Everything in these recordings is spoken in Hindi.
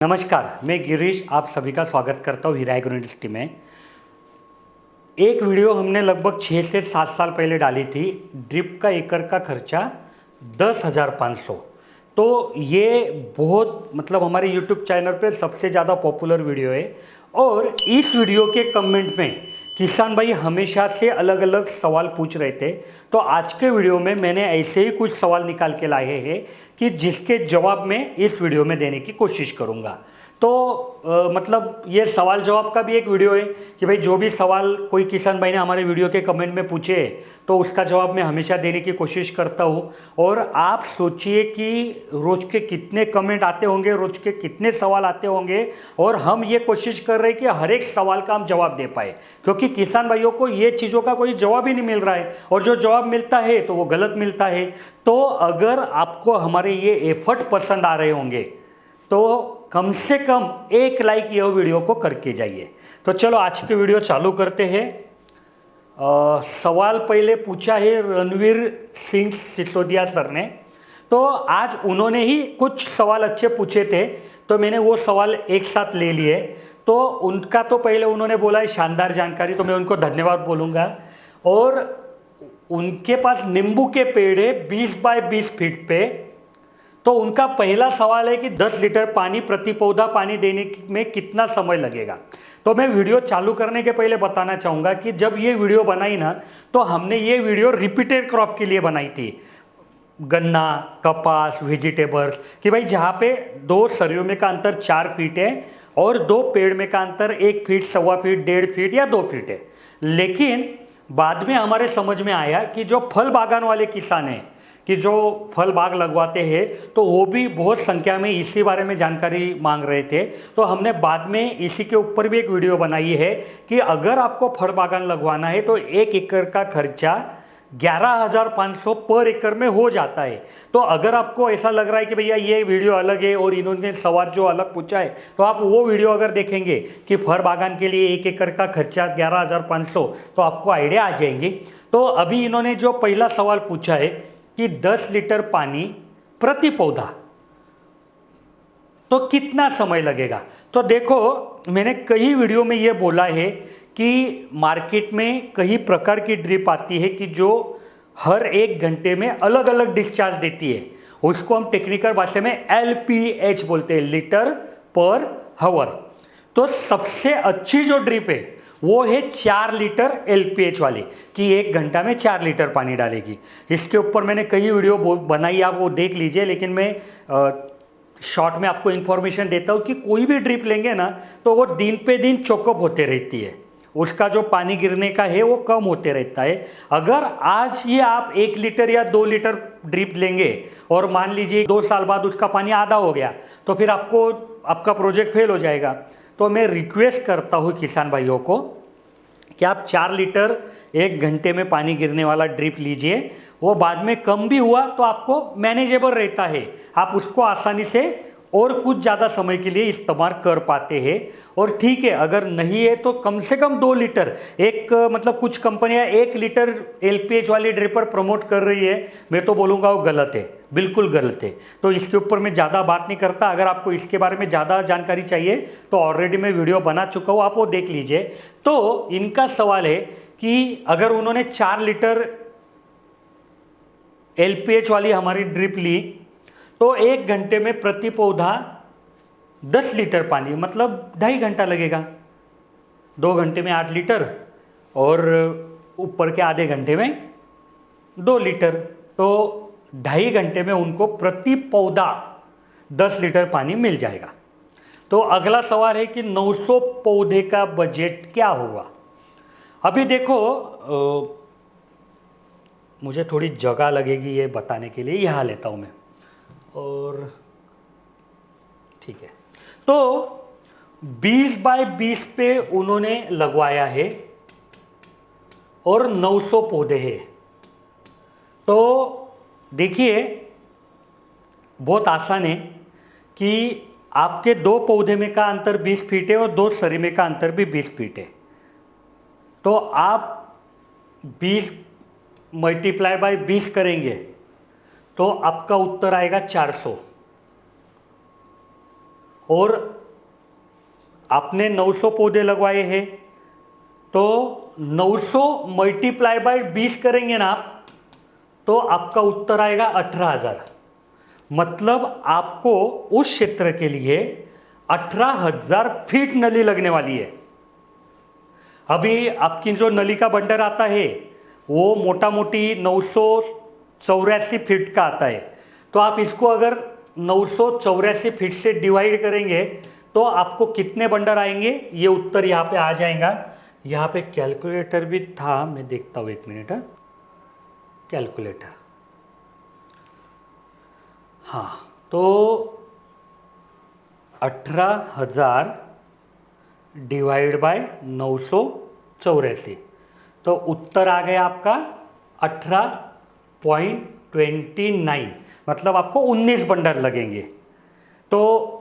नमस्कार, मैं गिरीश आप सभी का स्वागत करता हूँ हीरा एग्रो इंडस्ट्री में। एक वीडियो हमने लगभग 6 से 7 साल पहले डाली थी। ड्रिप का एकड़ का खर्चा 10,500। तो ये बहुत हमारे यूट्यूब चैनल पे सबसे ज़्यादा पॉपुलर वीडियो है। और इस वीडियो के कमेंट में किसान भाई हमेशा से अलग अलग सवाल पूछ रहे थे। तो आज के वीडियो में मैंने ऐसे ही कुछ सवाल निकाल के लाए हैं कि जिसके जवाब मैं इस वीडियो में देने की कोशिश करूँगा। तो ये सवाल जवाब का भी एक वीडियो है कि भाई जो भी सवाल कोई किसान भाई ने हमारे वीडियो के कमेंट में पूछे तो उसका जवाब मैं हमेशा देने की कोशिश करता हूँ। और आप सोचिए कि रोज के कितने कमेंट आते होंगे, रोज के कितने सवाल आते होंगे, और हम ये कोशिश कर रहे हैं कि हर एक सवाल का हम जवाब दे पाए, क्योंकि किसान भाइयों को ये चीज़ों का कोई जवाब ही नहीं मिल रहा है और जो जवाब मिलता है तो वो गलत मिलता है। तो अगर आपको हमारे ये एफर्ट पसंद आ रहे होंगे तो कम से कम एक लाइक यह वीडियो को करके जाइए। तो चलो आज की वीडियो चालू करते हैं। सवाल पहले पूछा है रणवीर सिंह सिसोदिया सर ने। तो आज उन्होंने ही कुछ सवाल अच्छे पूछे थे तो मैंने वो सवाल एक साथ ले लिए। तो उनका तो पहले उन्होंने बोला है शानदार जानकारी, तो मैं उनको धन्यवाद बोलूँगा। और उनके पास नींबू के पेड़ है 20 बाय 20 फीट पे। तो उनका पहला सवाल है कि 10 लीटर पानी प्रति पौधा पानी देने में कितना समय लगेगा। तो मैं वीडियो चालू करने के पहले बताना चाहूँगा कि जब ये वीडियो बनाई ना तो हमने ये वीडियो रिपीटेड क्रॉप के लिए बनाई थी, गन्ना, कपास, वेजिटेबल्स, कि भाई जहाँ पे 2 सरियों में का अंतर 4 फीट है और 2 पेड़ में का अंतर 1 फीट, 1.25 फीट, 1.5 फीट या 2 फीट है। लेकिन बाद में हमारे समझ में आया कि जो फल बागान वाले किसान हैं, कि जो फल बाग लगवाते हैं, तो वो भी बहुत संख्या में इसी बारे में जानकारी मांग रहे थे। तो हमने बाद में इसी के ऊपर भी एक वीडियो बनाई है कि अगर आपको फल बागान लगवाना है तो 1 एकड़ का खर्चा 11,500 पर एकड़ में हो जाता है। तो अगर आपको ऐसा लग रहा है कि भैया ये वीडियो अलग है और इन्होंने सवाल जो अलग पूछा है, तो आप वो वीडियो अगर देखेंगे कि फल बागान के लिए 1 एकड़ का खर्चा 11,500, तो आपको आइडिया आ जाएंगे। तो अभी इन्होंने जो पहला सवाल पूछा है कि 10 लीटर पानी प्रति पौधा तो कितना समय लगेगा। तो देखो, मैंने कई वीडियो में ये बोला है कि मार्केट में कई प्रकार की ड्रिप आती है कि जो हर 1 घंटे में अलग अलग डिस्चार्ज देती है। उसको हम टेक्निकल भाषा में LPH बोलते हैं, लीटर पर हावर। तो सबसे अच्छी जो ड्रिप है वो है 4 लीटर LPH वाली, कि 1 घंटा में 4 लीटर पानी डालेगी। इसके ऊपर मैंने कई वीडियो बनाई, आप वो देख लीजिए। लेकिन मैं शॉर्ट में आपको इन्फॉर्मेशन देता हूँ कि कोई भी ड्रिप लेंगे ना तो वो दिन पे दिन चोकअप होते रहती है, उसका जो पानी गिरने का है वो कम होते रहता है। अगर आज ही आप 1 लीटर या 2 लीटर ड्रिप लेंगे और मान लीजिए 2 साल बाद उसका पानी आधा हो गया, तो फिर आपका प्रोजेक्ट फेल हो जाएगा। तो मैं रिक्वेस्ट करता हूँ किसान भाइयों को कि आप 4 लीटर 1 घंटे में पानी गिरने वाला ड्रिप लीजिए। वो बाद में कम भी हुआ तो आपको मैनेजेबल रहता है, आप उसको आसानी से और कुछ ज़्यादा समय के लिए इस्तेमाल कर पाते हैं। और ठीक है, अगर नहीं है तो कम से कम 2 लीटर, कुछ कंपनियां 1 लीटर LPH वाली ड्रिपर प्रमोट कर रही है, मैं तो बोलूँगा वो गलत है, बिल्कुल गलत है। तो इसके ऊपर मैं ज़्यादा बात नहीं करता। अगर आपको इसके बारे में ज़्यादा जानकारी चाहिए तो ऑलरेडी मैं वीडियो बना चुका हूँ, आप वो देख लीजिए। तो इनका सवाल है कि अगर उन्होंने 4 लीटर LPH वाली हमारी ड्रिप ली तो 1 घंटे में प्रति पौधा 10 लीटर पानी, मतलब 2.5 घंटा लगेगा। 2 घंटे में 8 लीटर और ऊपर के आधे घंटे में 2 लीटर, तो 2.5 घंटे में उनको प्रति पौधा 10 लीटर पानी मिल जाएगा। तो अगला सवाल है कि 900 पौधे का बजट क्या होगा। अभी देखो, मुझे थोड़ी जगह लगेगी ये बताने के लिए, यहाँ लेता हूँ मैं, और ठीक है। तो 20 बाय 20 पे उन्होंने लगवाया है और 900 पौधे हैं। तो देखिए, बहुत आसान है कि आपके 2 पौधे में का अंतर 20 फीट है और 2 सरी में का अंतर भी 20 फीट है। तो आप 20 मल्टीप्लाई बाय 20 करेंगे तो आपका उत्तर आएगा 400। और आपने 900 पौधे लगवाए हैं, तो 900 मल्टीप्लाई बाय 20 करेंगे ना आप, तो आपका उत्तर आएगा 18,000। मतलब आपको उस क्षेत्र के लिए 18,000 फीट नली लगने वाली है। अभी आपकी जो नली का बंडर आता है वो मोटा मोटी 984 फीट का आता है, तो आप इसको अगर 984 फीट से डिवाइड करेंगे तो आपको कितने बंडर आएंगे, ये उत्तर यहाँ पे आ जाएगा। यहाँ पे कैलकुलेटर भी था, मैं देखता हूँ, एक मिनट। कैलकुलेटर, हाँ, तो 18,000 डिवाइड बाय 984, तो उत्तर आ गया आपका 18.29, मतलब आपको 19 बंडर लगेंगे। तो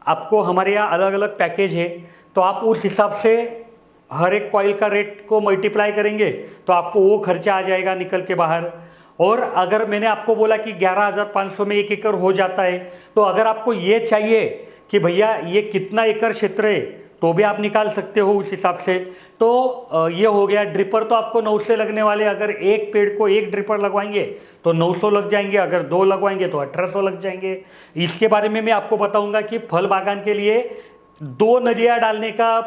आपको हमारे यहाँ अलग अलग पैकेज है, तो आप उस हिसाब से हर एक कॉइल का रेट को मल्टीप्लाई करेंगे तो आपको वो खर्चा आ जाएगा निकल के बाहर। और अगर मैंने आपको बोला कि 11,500 में 1 एकड़ हो जाता है, तो अगर आपको ये चाहिए कि भैया ये कितना एकड़ क्षेत्र है, तो भी आप निकाल सकते हो उस हिसाब से। तो ये हो गया। ड्रिपर तो आपको 9 से लगने वाले, अगर एक पेड़ को एक ड्रिपर लगवाएंगे तो 900 लग जाएंगे, अगर 2 लगवाएंगे तो 1800 लग जाएंगे। इसके बारे में मैं आपको बताऊंगा कि फल बागान के लिए 2 नलियाँ डालने का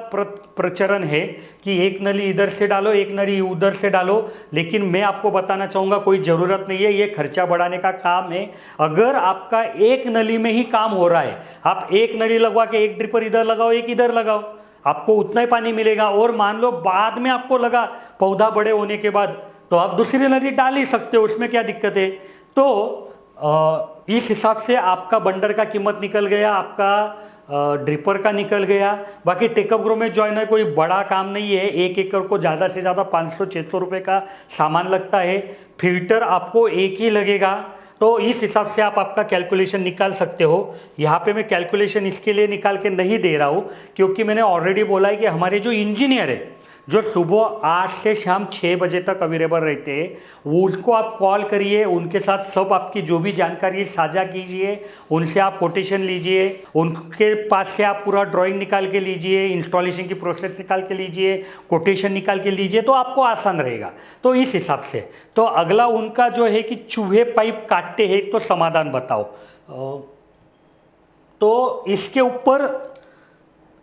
प्रचलन है कि एक नली इधर से डालो, एक नली उधर से डालो, लेकिन मैं आपको बताना चाहूँगा कोई ज़रूरत नहीं है, ये खर्चा बढ़ाने का काम है। अगर आपका एक नली में ही काम हो रहा है, आप एक नली लगवा के एक ड्रिपर इधर लगाओ, एक इधर लगाओ, आपको उतना ही पानी मिलेगा। और मान लो बाद में आपको लगा पौधा बड़े होने के बाद, तो आप दूसरी नली डाल ही सकते हो, उसमें क्या दिक्कत है। तो इस हिसाब से आपका बंडर का कीमत निकल गया, आपका ड्रिपर का निकल गया। बाकी टेकअप ग्रो में ज्वाइन है, कोई बड़ा काम नहीं है, 1 एकड़ को ज़्यादा से ज़्यादा 500-600 रुपये का सामान लगता है। फिल्टर आपको एक ही लगेगा, तो इस हिसाब से आप आपका कैलकुलेशन निकाल सकते हो। यहाँ पे मैं कैलकुलेशन इसके लिए निकाल के नहीं दे रहा हूँ, क्योंकि मैंने ऑलरेडी बोला है कि हमारे जो इंजीनियर है, जो सुबह 8 से शाम 6 बजे तक अवेलेबल रहते हैं, वो उसको आप कॉल करिए, उनके साथ सब आपकी जो भी जानकारी साझा कीजिए, उनसे आप कोटेशन लीजिए, उनके पास से आप पूरा ड्राइंग निकाल के लीजिए, इंस्टॉलेशन की प्रोसेस निकाल के लीजिए, कोटेशन निकाल के लीजिए, तो आपको आसान रहेगा। तो इस हिसाब से तो अगला उनका जो है कि चूहे पाइप काटते हैं, तो समाधान बताओ। तो इसके ऊपर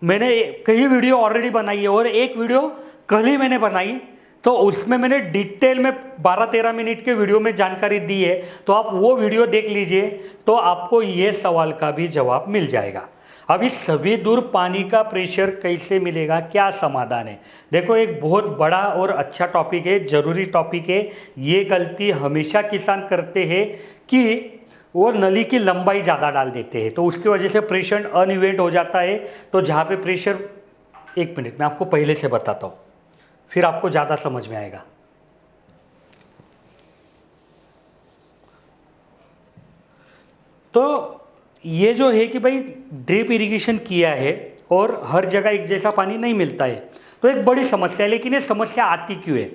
मैंने कई वीडियो ऑलरेडी बनाई है, और एक वीडियो कल ही मैंने बनाई, तो उसमें मैंने डिटेल में 12-13 मिनट के वीडियो में जानकारी दी है, तो आप वो वीडियो देख लीजिए, तो आपको ये सवाल का भी जवाब मिल जाएगा। अभी सभी दूर पानी का प्रेशर कैसे मिलेगा, क्या समाधान है। देखो, एक बहुत बड़ा और अच्छा टॉपिक है, जरूरी टॉपिक है। ये गलती हमेशा किसान करते हैं कि वो नली की लंबाई ज़्यादा डाल देते हैं, तो उसकी वजह से प्रेशर अनइवेंट हो जाता है। तो जहाँ पे प्रेशर, एक मिनट मैं आपको पहले से बताता हूँ, फिर आपको ज़्यादा समझ में आएगा। तो ये जो है कि भाई ड्रिप इरिगेशन किया है और हर जगह एक जैसा पानी नहीं मिलता है, तो एक बड़ी समस्या है। लेकिन ये समस्या आती क्यों है,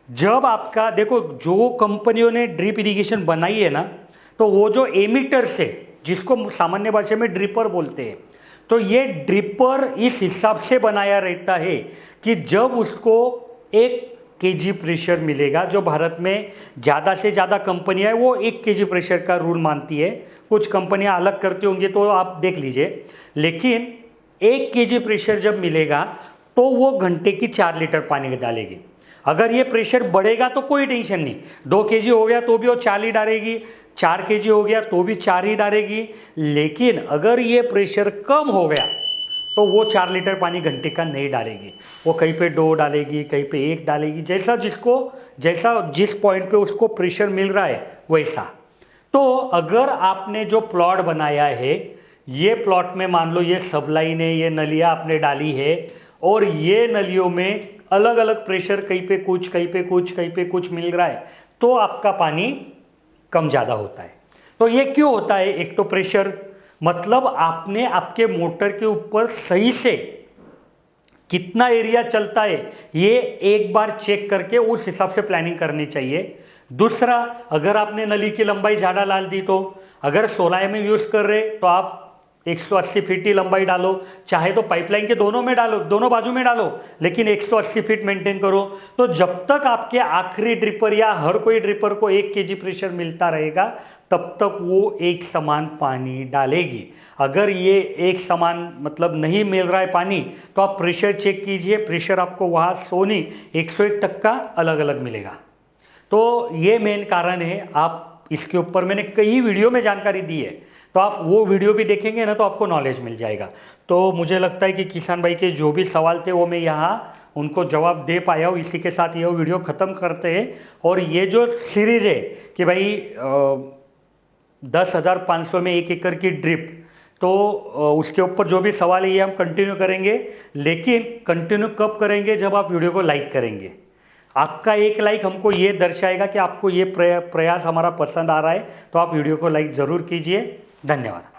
जब आपका देखो, जो कंपनियों ने ड्रिप इरिगेशन बनाई है ना, तो वो जो एमिटर से, जिसको सामान्य भाषा में ड्रिपर बोलते हैं, तो ये ड्रिपर इस हिसाब से बनाया रहता है कि जब उसको 1 kg प्रेशर मिलेगा, जो भारत में ज़्यादा से ज़्यादा कंपनियां है वो 1 kg प्रेशर का रूल मानती है, कुछ कंपनियां अलग करती होंगी तो आप देख लीजिए, लेकिन 1 kg प्रेशर जब मिलेगा तो वो घंटे की 4 लीटर पानी डालेगी। अगर ये प्रेशर बढ़ेगा तो कोई टेंशन नहीं, 2 kg हो गया तो भी वो 4 ही डालेगी, 4 kg हो गया तो भी 4 ही डालेगी। लेकिन अगर ये प्रेशर कम हो गया तो वो 4 लीटर पानी घंटे का नहीं डालेगी, वो कहीं पे 2 डालेगी, कहीं पे 1 डालेगी, जैसा जिस पॉइंट पे उसको प्रेशर मिल रहा है वैसा। तो अगर आपने जो प्लॉट बनाया है, ये प्लॉट में मान लो ये सब लाइन है, ये नलियाँ आपने डाली है, और ये नलियों में अलग अलग प्रेशर, कहीं पे कुछ, कहीं पे कुछ, कहीं पे कुछ मिल रहा है, तो आपका पानी कम ज़्यादा होता है। तो ये क्यों होता है, एक तो प्रेशर, मतलब आपने आपके मोटर के ऊपर सही से कितना एरिया चलता है ये एक बार चेक करके उस हिसाब से प्लानिंग करनी चाहिए। दूसरा, अगर आपने नली की लंबाई ज़्यादा डाल दी, तो अगर 16 mm यूज़ कर रहे तो आप 180 फीट ही लंबाई डालो, चाहे तो पाइपलाइन के दोनों में डालो, दोनों बाजू में डालो, लेकिन 180 फीट मेंटेन करो। तो जब तक आपके आखिरी ड्रिपर या हर कोई ड्रिपर को 1 kg प्रेशर मिलता रहेगा, तब तक वो एक समान पानी डालेगी। अगर ये एक समान मतलब नहीं मिल रहा है पानी, तो आप प्रेशर चेक कीजिए, प्रेशर आपको वहाँ 100 नहीं 101% अलग अलग मिलेगा। तो ये मेन कारण है। आप इसके ऊपर मैंने कई वीडियो में जानकारी दी है, तो आप वो वीडियो भी देखेंगे ना तो आपको नॉलेज मिल जाएगा। तो मुझे लगता है कि किसान भाई के जो भी सवाल थे वो मैं यहाँ उनको जवाब दे पाया हूँ। इसी के साथ ये वीडियो ख़त्म करते हैं। और ये जो सीरीज़ है कि भाई 10,500 में 1 एकड़ की ड्रिप, तो उसके ऊपर जो भी सवाल है ये हम कंटिन्यू करेंगे। लेकिन कंटिन्यू कब करेंगे? जब आप वीडियो को लाइक करेंगे। आपका एक लाइक हमको ये दर्शाएगा कि आपको ये प्रयास हमारा पसंद आ रहा है। तो आप वीडियो को लाइक ज़रूर कीजिए। धन्यवाद।